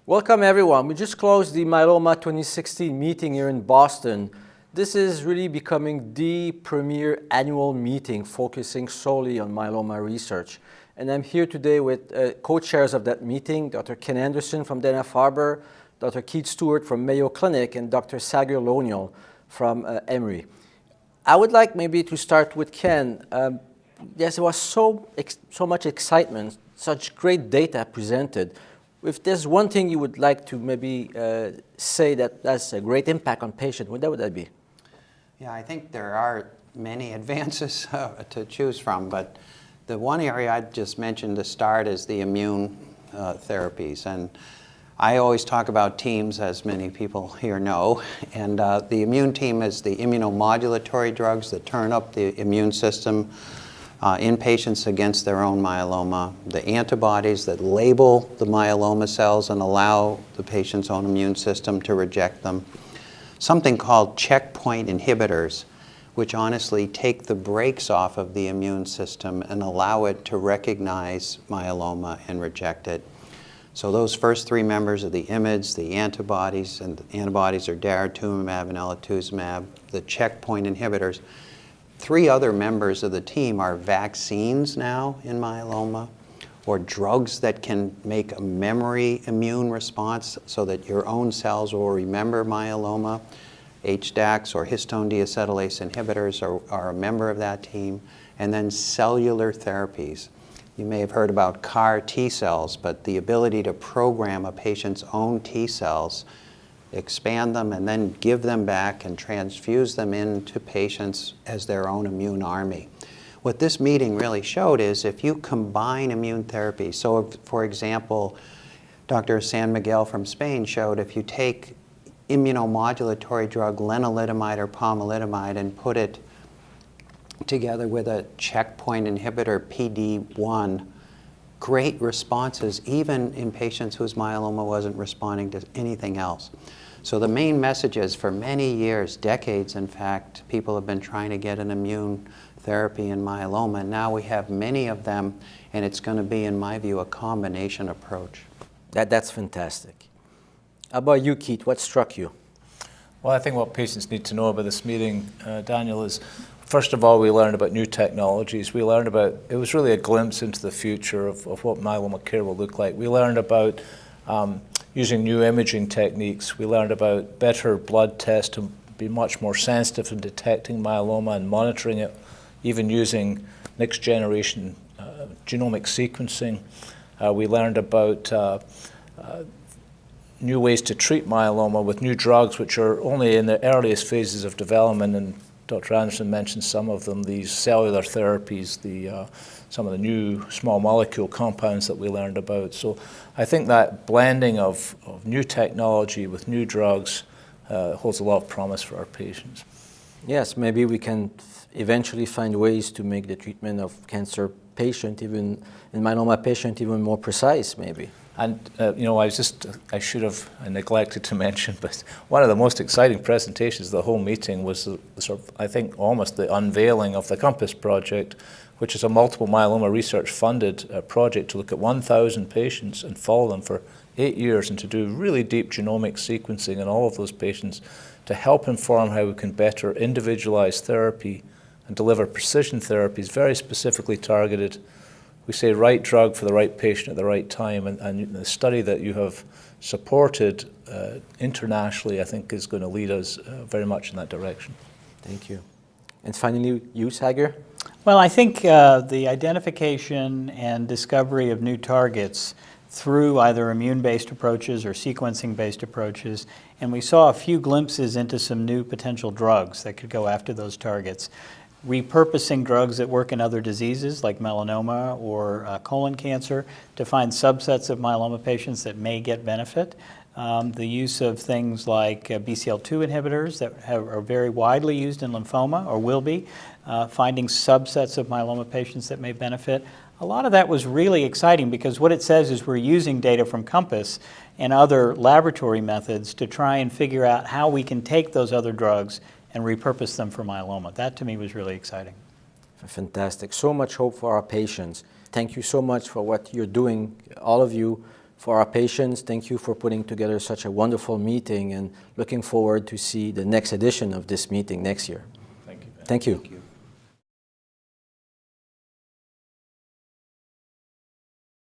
Welcome everyone. We just closed the Myeloma 2016 meeting here in Boston. This is really becoming the premier annual meeting focusing solely on myeloma research. And I'm here today with co-chairs of that meeting, Dr. Ken Anderson from Dana-Farber, Dr. Keith Stewart from Mayo Clinic, and Dr. Sagar Lonial from Emory. I would like maybe to start with Ken. Yes, there was so much excitement, such great data presented. If there's one thing you would like to maybe say that has a great impact on patients, what would that be? Yeah, I think there are many advances to choose from, but the one area I'd just mention to start is the immune therapies. And I always talk about teams, as many people here know, and the immune team is the immunomodulatory drugs that turn up the immune system in patients against their own myeloma, the antibodies that label the myeloma cells and allow the patient's own immune system to reject them, something called checkpoint inhibitors, which honestly take the brakes off of the immune system and allow it to recognize myeloma and reject it. So those first three members are the IMiDs, the antibodies, and the antibodies are daratumumab and elotuzumab, the checkpoint inhibitors. Three other members of the team are vaccines now in myeloma, or drugs that can make a memory immune response so that your own cells will remember myeloma. HDACs or histone deacetylase inhibitors are a member of that team. And then cellular therapies. You may have heard about CAR T cells, but the ability to program a patient's own T cells, expand them, and then give them back and transfuse them into patients as their own immune army. What this meeting really showed is if you combine immune therapy, so if, for example, Dr. San Miguel from Spain showed if you take immunomodulatory drug Lenalidomide or Pomalidomide and put it together with a checkpoint inhibitor, PD-1, great responses even in patients whose myeloma wasn't responding to anything else. So the main message is for many years, decades in fact, people have been trying to get an immune therapy in myeloma. Now we have many of them, and it's going to be, in my view, a combination approach. That's fantastic. How about you, Keith? What struck you? Well, I think what patients need to know about this meeting, Daniel, is first of all, we learned about new technologies. We learned about, it was really a glimpse into the future of what myeloma care will look like. We learned about using new imaging techniques. We learned about better blood tests to be much more sensitive in detecting myeloma and monitoring it, even using next generation genomic sequencing. We learned about new ways to treat myeloma with new drugs, which are only in the earliest phases of development, and Dr. Anderson mentioned some of them, these cellular therapies, some of the new small molecule compounds that we learned about. So I think that blending of new technology with new drugs holds a lot of promise for our patients. Yes, maybe we can eventually find ways to make the treatment of cancer patient, even in myeloma patient, even more precise, maybe. And you know, I should have neglected to mention, but one of the most exciting presentations of the whole meeting was sort of, I think, almost the unveiling of the CoMMpass project, which is a multiple myeloma research funded project to look at 1,000 patients and follow them for 8 years and to do really deep genomic sequencing in all of those patients to help inform how we can better individualize therapy and deliver precision therapies, very specifically targeted. We say right drug for the right patient at the right time, and the study that you have supported internationally, I think, is going to lead us very much in that direction. Thank you. And finally, you, Sagar? Well, I think the identification and discovery of new targets through either immune-based approaches or sequencing-based approaches, and we saw a few glimpses into some new potential drugs that could go after those targets. Repurposing drugs that work in other diseases like melanoma or colon cancer to find subsets of myeloma patients that may get benefit. The use of things like BCL2 inhibitors that are very widely used in lymphoma or will be, finding subsets of myeloma patients that may benefit. A lot of that was really exciting because what it says is we're using data from CoMMpass and other laboratory methods to try and figure out how we can take those other drugs and repurpose them for myeloma. That to me was really exciting. Fantastic. So much hope for our patients. Thank you so much for what you're doing, all of you, for our patients. Thank you for putting together such a wonderful meeting, and looking forward to see the next edition of this meeting next year. Thank you, Ben. Thank you. Thank you.